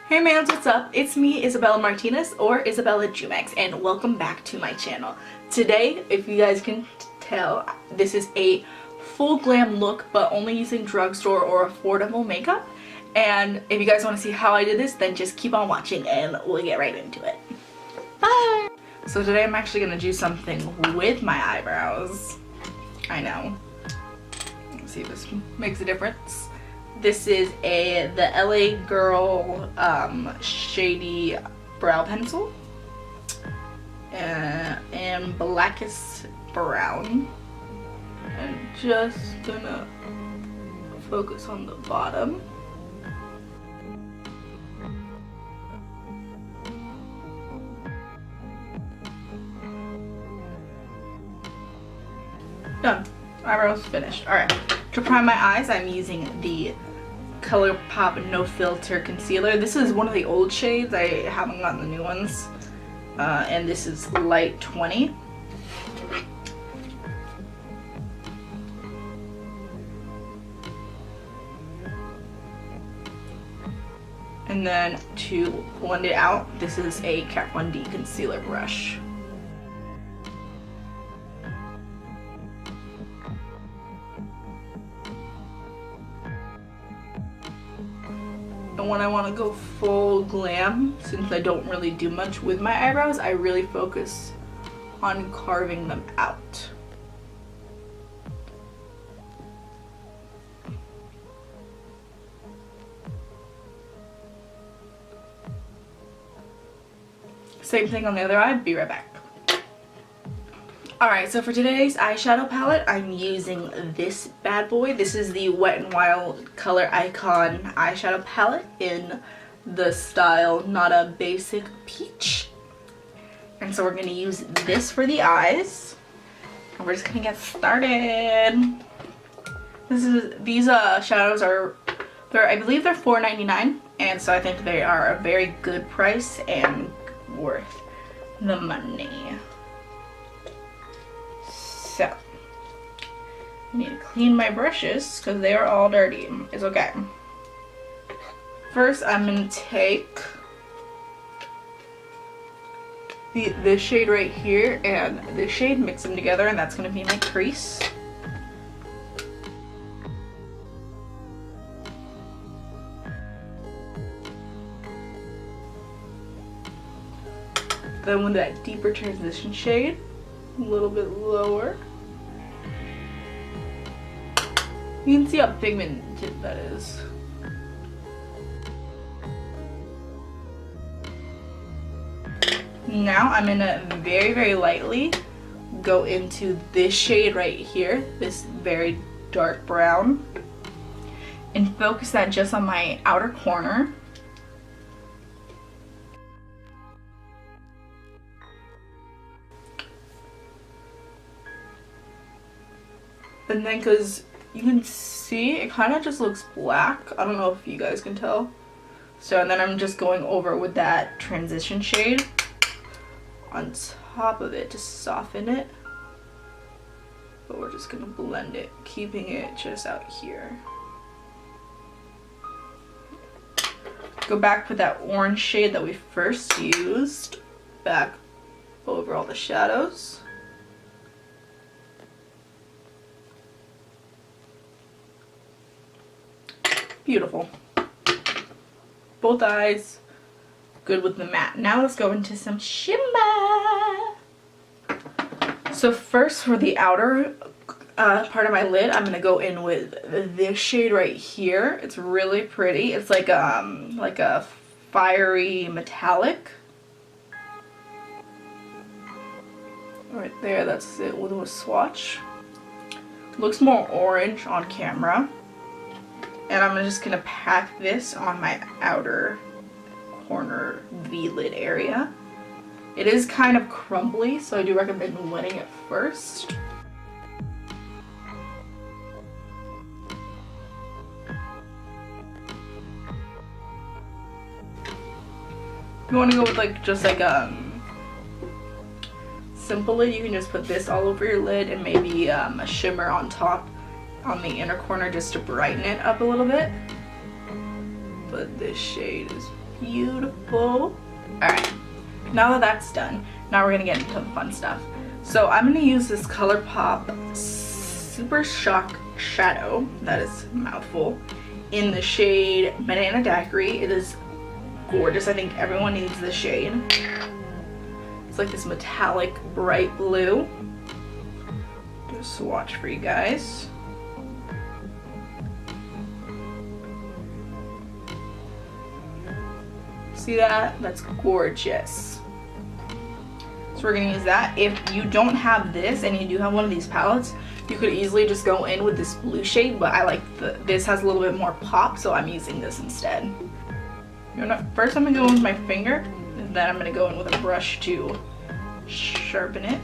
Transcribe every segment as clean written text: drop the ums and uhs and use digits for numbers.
Hey mans, what's up? It's me, Isabela Martinez, or Isabela Jumex, and welcome back to my channel. Today, if you guys can tell, this is a full glam look, but only using drugstore or affordable makeup. And if you guys want to see how I did this, then just keep on watching and we'll get right into it. Bye! So today I'm actually going to do something with my eyebrows. I know. Let's see if this makes a difference. This is the LA Girl Shady Brow Pencil and Blackest Brown. I'm just gonna focus on the bottom. Done. Eyebrows finished. Alright. To prime my eyes, I'm using the ColourPop No Filter Concealer. This is one of the old shades. I haven't gotten the new ones. And this is Light 20. And then to blend it out, this is a Kat Von D concealer brush. And when I want to go full glam, since I don't really do much with my eyebrows, I really focus on carving them out. Same thing on the other eye. Be right back. Alright, so for today's eyeshadow palette, I'm using this bad boy. This is the Wet n Wild Color Icon eyeshadow palette in the style Not a Basic Peach. And so we're going to use this for the eyes. And we're just going to get started. These shadows are, I believe they're $4.99. And so I think they are a very good price and worth the money. So, I need to clean my brushes because they are all dirty. It's okay. First, I'm going to take this shade right here and this shade, mix them together, and that's going to be my crease. Then with that deeper transition shade, a little bit lower. You can see how pigmented that is. Now I'm gonna very, very lightly go into this shade right here, this very dark brown, and focus that just on my outer corner. And then, because you can see, it kind of just looks black. I don't know if you guys can tell. So, and then I'm just going over with that transition shade on top of it to soften it. But we're just going to blend it, keeping it just out here. Go back with that orange shade that we first used, back over all the shadows. Beautiful. Both eyes good with the matte. Now let's go into some shimmer. So first, for the outer part of my lid, I'm gonna go in with this shade right here. It's really pretty. It's like a fiery metallic. Right there, that's it with a swatch. Looks more orange on camera. And I'm just going to pack this on my outer corner V-lid area. It is kind of crumbly, so I do recommend wetting it first. If you want to go with just simple lid, you can just put this all over your lid and maybe a shimmer on top on the inner corner just to brighten it up a little bit. But this shade is beautiful. Alright, now that that's done, now we're gonna get into the fun stuff. So I'm gonna use this ColourPop Super Shock Shadow, that is a mouthful, in the shade Banana Daiquiri. It is gorgeous. I think everyone needs this shade. It's like this metallic bright blue. Do a swatch for you guys. See that? That's gorgeous. So we're gonna use that. If you don't have this and you do have one of these palettes, you could easily just go in with this blue shade, but I like this has a little bit more pop, so I'm using this instead. First I'm gonna go in with my finger, and then I'm gonna go in with a brush to sharpen it.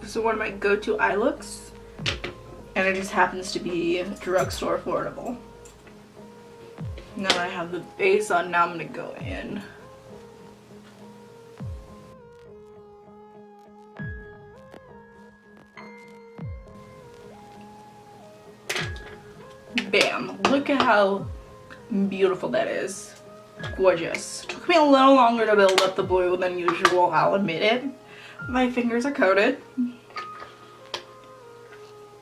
This is one of my go-to eye looks, and it just happens to be drugstore affordable. Now that I have the base on, now I'm gonna go in. Bam! Look at how beautiful that is. Gorgeous. Took me a little longer to build up the blue than usual, I'll admit it. My fingers are coated.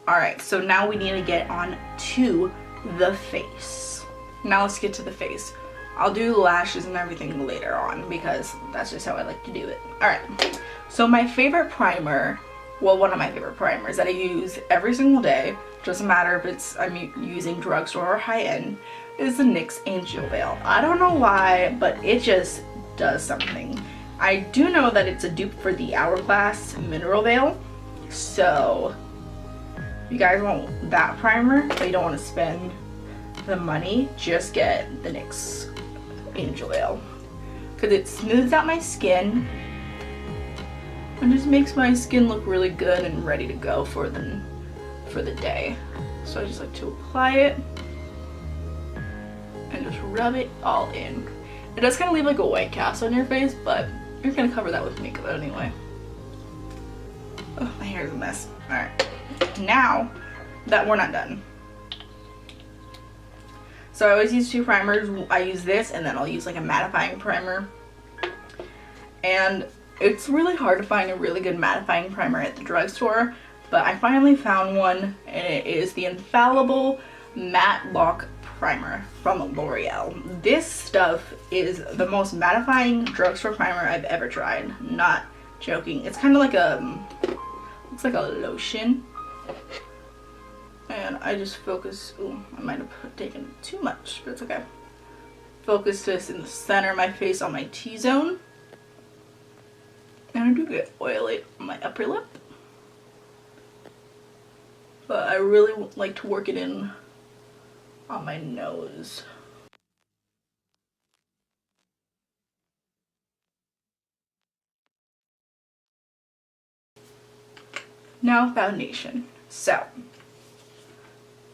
Alright, so now we need to get on to the face. Now let's get to the face. I'll do the lashes and everything later on because that's just how I like to do it. Alright, so my favorite primer, well, one of my favorite primers that I use every single day, doesn't matter if I'm using drugstore or high-end, is the NYX Angel Veil. I don't know why, but it just does something. I do know that it's a dupe for the Hourglass Mineral Veil, so if you guys want that primer but you don't want to spend the money, just get the NYX Angel Veil because it smooths out my skin and just makes my skin look really good and ready to go for the day. So I just like to apply it and just rub it all in. It does kind of leave like a white cast on your face, but you're gonna cover that with makeup anyway. Oh, my hair is a mess. Alright, now that we're not done. So I always use two primers. I use this and then I'll use like a mattifying primer. And it's really hard to find a really good mattifying primer at the drugstore, but I finally found one, and it is the Infallible Matte Lock Primer from L'Oreal. This stuff is the most mattifying drugstore primer I've ever tried. Not joking. It's kind of like looks like a lotion. And I just focus, ooh, I might have taken too much, but it's okay. Focus this in the center of my face on my T-zone. And I do get oily on my upper lip. But I really like to work it in on my nose. Now foundation. So,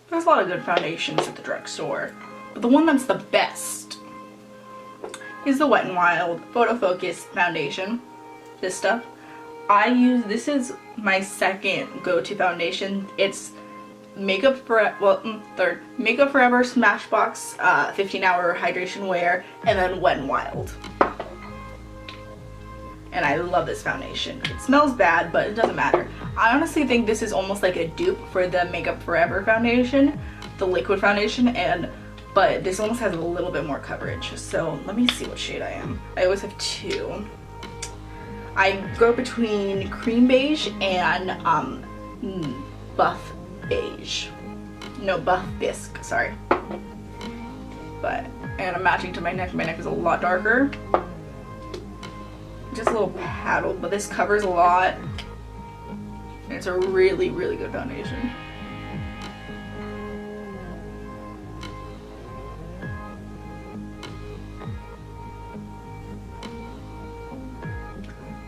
there's a lot of good foundations at the drugstore, but the one that's the best is the Wet n Wild Photo Focus Foundation. This stuff. This is my second go-to foundation. It's third. Makeup Forever Smashbox 15-hour hydration wear, and then Wet n Wild. And I love this foundation. It smells bad, but it doesn't matter. I honestly think this is almost like a dupe for the Makeup Forever foundation, the liquid foundation, but this almost has a little bit more coverage. So let me see what shade I am. I always have two. I go between cream beige and buff beige. No, buff bisque, sorry. And I'm matching to my neck. My neck is a lot darker. Just a little paddled, but this covers a lot. And it's a really, really good foundation.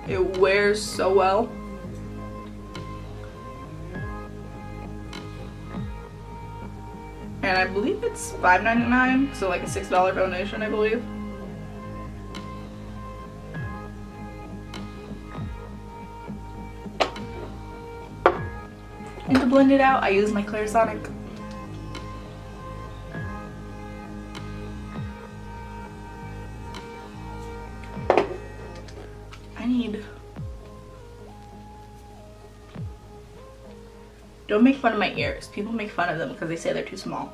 It wears so well. And I believe it's $5.99, so like a $6 foundation, I believe. And to blend it out, I use my Clarisonic. Don't make fun of my ears. People make fun of them because they say they're too small.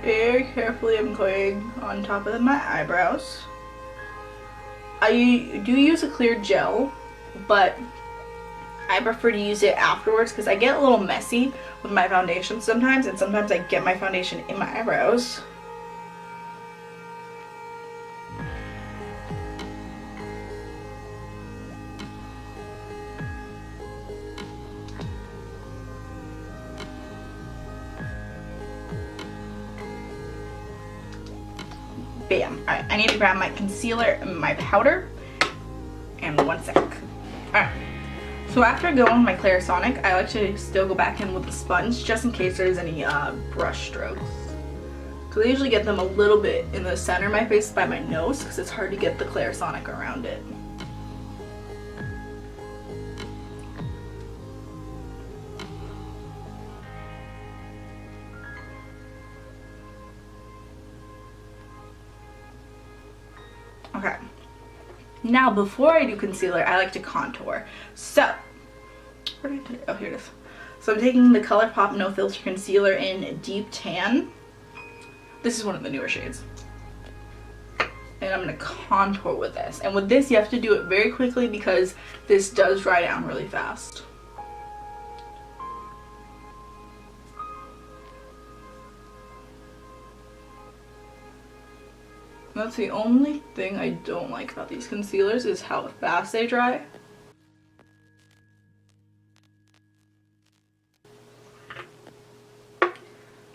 Very carefully I'm going on top of my eyebrows. I do use a clear gel, but I prefer to use it afterwards because I get a little messy with my foundation sometimes, and sometimes I get my foundation in my eyebrows. Bam. Alright, I need to grab my concealer and my powder. And 1 sec. Alright. So after going with my Clarisonic, I like to still go back in with the sponge just in case there's any brush strokes. Because I usually get them a little bit in the center of my face by my nose because it's hard to get the Clarisonic around it. Okay, now before I do concealer, I like to contour. So, where did I put it? Oh, here it is. So I'm taking the ColourPop No Filter Concealer in Deep Tan. This is one of the newer shades. And I'm going to contour with this. And with this, you have to do it very quickly because this does dry down really fast. That's the only thing I don't like about these concealers is how fast they dry.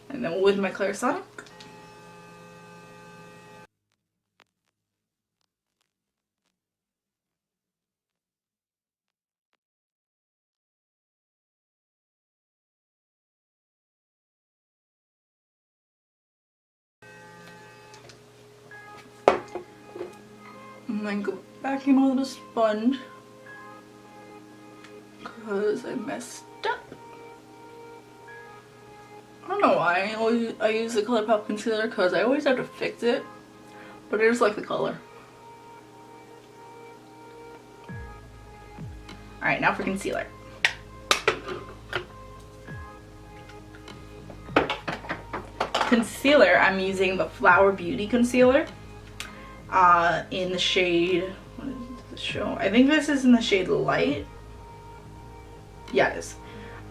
And then with my Clarisonic. And then go back in with the sponge because I messed up. I don't know why I use the ColourPop concealer because I always have to fix it, but I just like the color. Alright, now for concealer. Concealer, I'm using the Flower Beauty concealer. In the shade, what is the show? I think this is in the shade Light. Yeah, it is.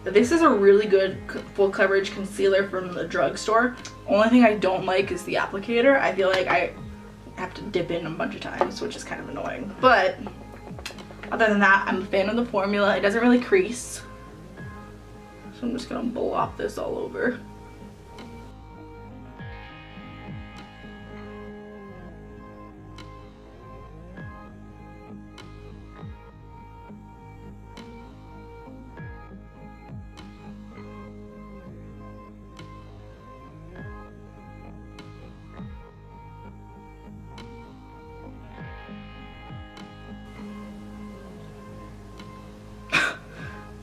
This is a really good full coverage concealer from the drugstore. Only thing I don't like is the applicator. I feel like I have to dip in a bunch of times, which is kind of annoying. But other than that, I'm a fan of the formula. It doesn't really crease. So I'm just gonna blop this all over.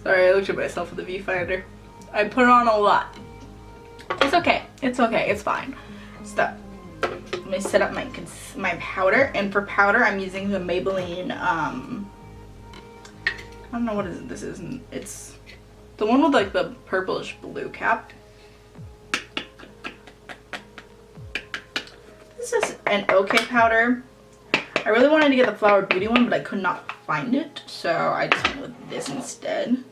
Sorry, I looked at myself with the viewfinder. I put on a lot. It's okay. It's okay. It's fine. So, let me set up my powder. And for powder, I'm using the Maybelline, I don't know what this is. It's the one with like the purplish blue cap. This is an okay powder. I really wanted to get the Flower Beauty one, but I could not find it. So I just went with this instead.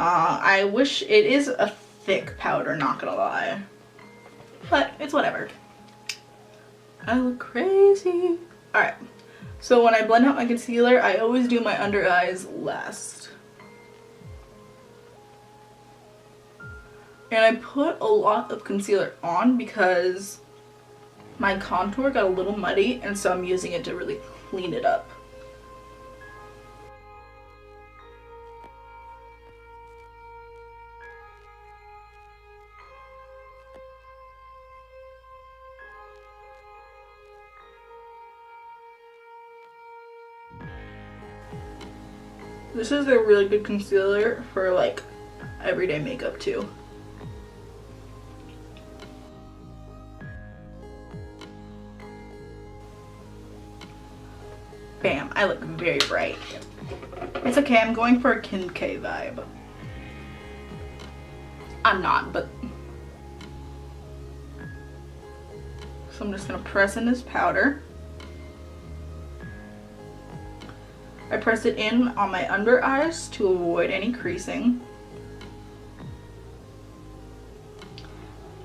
I wish it is a thick powder, not gonna lie. But it's whatever. I look crazy. Alright, so when I blend out my concealer, I always do my under eyes last. And I put a lot of concealer on because my contour got a little muddy, and so I'm using it to really clean it up. This is a really good concealer for like everyday makeup too. Bam, I look very bright. It's okay, I'm going for a Kim K vibe. I'm not, but... So I'm just gonna press in this powder. I press it in on my under eyes to avoid any creasing.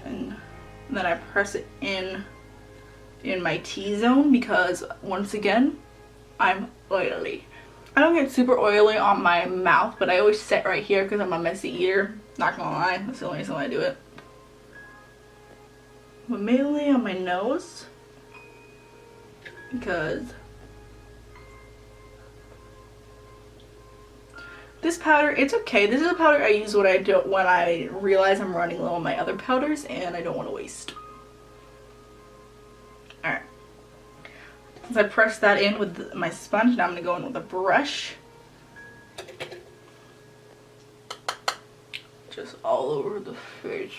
And then I press it in my T-zone because, once again, I'm oily. I don't get super oily on my mouth, but I always set right here because I'm a messy eater. Not gonna lie, that's the only reason why I do it. But mainly on my nose because this powder, it's okay. This is a powder I use when I realize I'm running low on my other powders and I don't want to waste. Alright. Since I pressed that in with my sponge, now I'm going to go in with a brush. Just all over the face.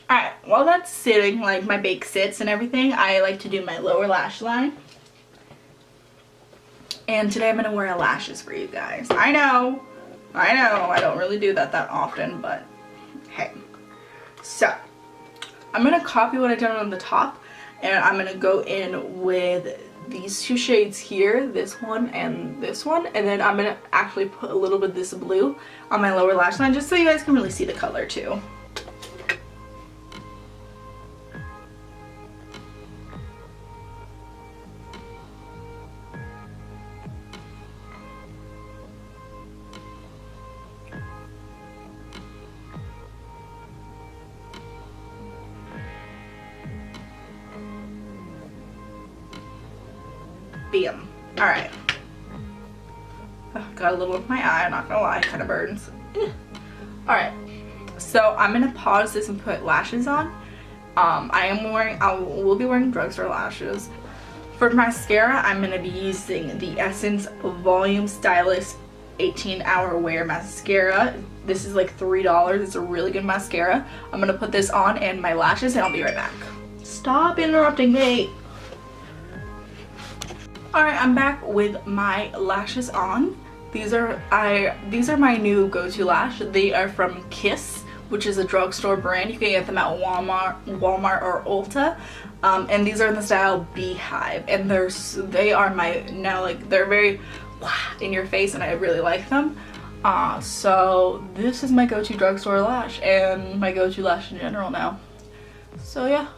Alright, while that's sitting, like my bake sits and everything, I like to do my lower lash line. And today I'm going to wear lashes for you guys. I know, I don't really do that often, but hey. So, I'm going to copy what I did on the top, and I'm going to go in with these two shades here, this one, and then I'm going to actually put a little bit of this blue on my lower lash line, just so you guys can really see the color too. Bam. Alright. Got a little of my eye, I'm not gonna lie, it kind of burns. Alright. So I'm gonna pause this and put lashes on. I will be wearing Drugstore lashes. For mascara, I'm gonna be using the Essence Volume Stylist 18-Hour Wear Mascara. This is like $3. It's a really good mascara. I'm gonna put this on and my lashes, and I'll be right back. Stop interrupting me. Alright, I'm back with my lashes on. These are my new go-to lash. They are from Kiss, which is a drugstore brand. You can get them at Walmart or Ulta. And these are in the style Beehive. And they are my, now like, they're very in your face and I really like them. So this is my go-to drugstore lash and my go-to lash in general now. So yeah,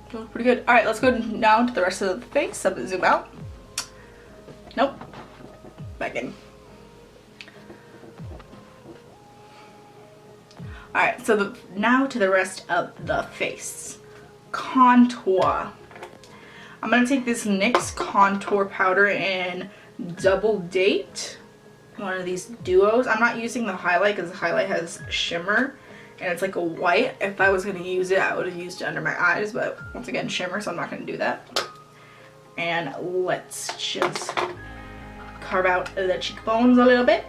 it looks pretty good. Alright, let's go now to the rest of the face. I'm gonna zoom out. Nope. Back in. Alright, so now to the rest of the face. Contour. I'm going to take this NYX contour powder in Double Date. One of these duos. I'm not using the highlight because the highlight has shimmer. And it's like a white. If I was going to use it, I would have used it under my eyes. But once again, shimmer, so I'm not going to do that. And let's just carve out the cheekbones a little bit.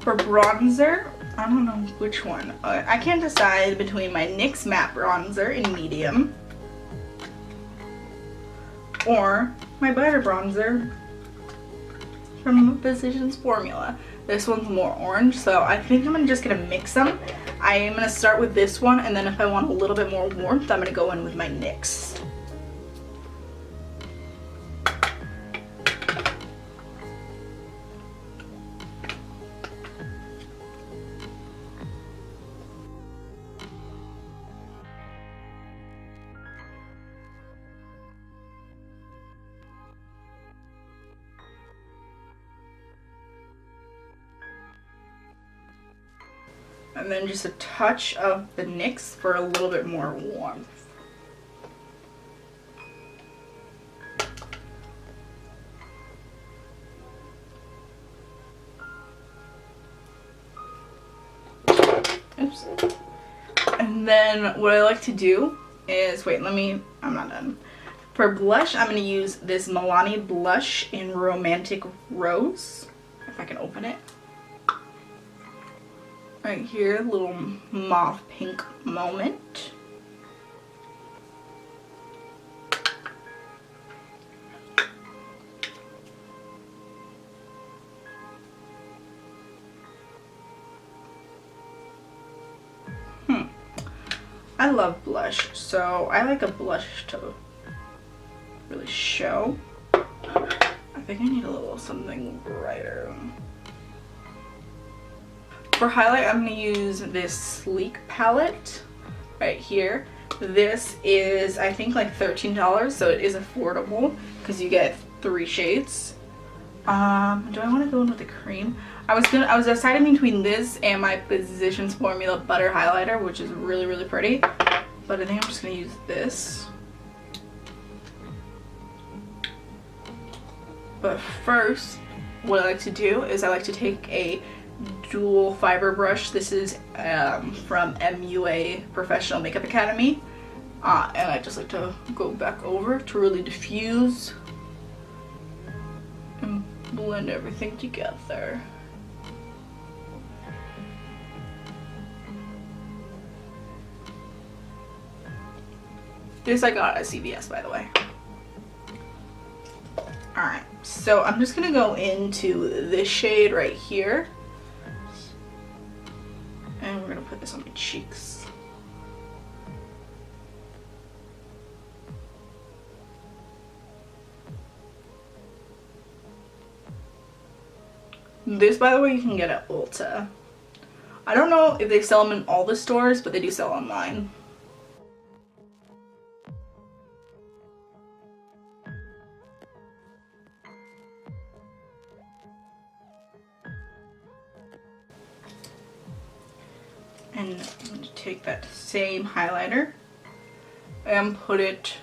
For bronzer, I don't know which one. I can't decide between my NYX matte bronzer in medium or my butter bronzer from Physicians Formula. This one's more orange, so I think I'm just gonna mix them. I am gonna start with this one, and then if I want a little bit more warmth, I'm gonna go in with my NYX. And then just a touch of the NYX for a little bit more warmth. Oops. And then what I like to do is, wait, I'm not done. For blush, I'm going to use this Milani blush in Romantic Rose. If I can open it. Right here, little mauve pink moment. I love blush, so I like a blush to really show. I think I need a little something brighter. For highlight, I'm going to use this Sleek palette right here. This is, I think, like $13, so it is affordable because you get 3 shades. Do I want to go in with the cream? I was deciding between this and my Physicians Formula Butter Highlighter, which is really, really pretty. But I think I'm just going to use this. But first, what I like to do is I like to take a dual fiber brush. This is from MUA Professional Makeup Academy. And I just like to go back over to really diffuse and blend everything together. This I got at CVS, by the way. Alright, so I'm just gonna go into this shade right here. And we're gonna put this on my cheeks. This, by the way, you can get at Ulta. I don't know if they sell them in all the stores, but they do sell online. And I'm going to take that same highlighter and put it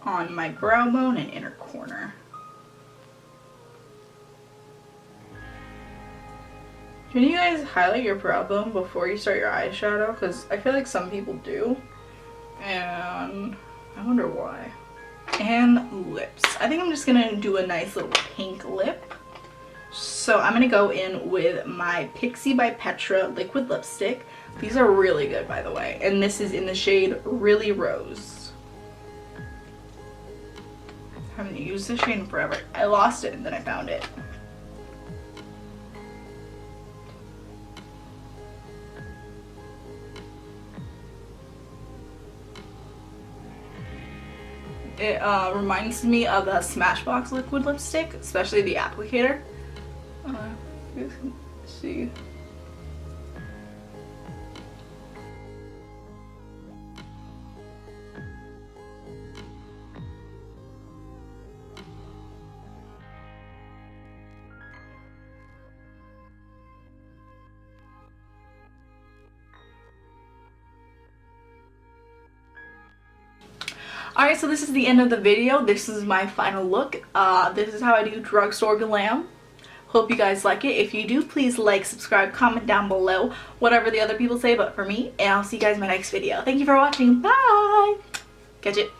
on my brow bone and inner corner. Can you guys highlight your brow bone before you start your eyeshadow? Because I feel like some people do. And I wonder why. And lips. I think I'm just going to do a nice little pink lip. So I'm going to go in with my Pixie by Petra liquid lipstick. These are really good, by the way. And this is in the shade Really Rose. I haven't used this shade in forever. I lost it and then I found it. It reminds me of the Smashbox liquid lipstick, especially the applicator. You guys can see. Alright, so this is the end of the video. This is my final look. This is how I do Drugstore Glam. Hope you guys like it. If you do, please like, subscribe, comment down below, whatever the other people say, but for me, and I'll see you guys in my next video. Thank you for watching. Bye! Catch it.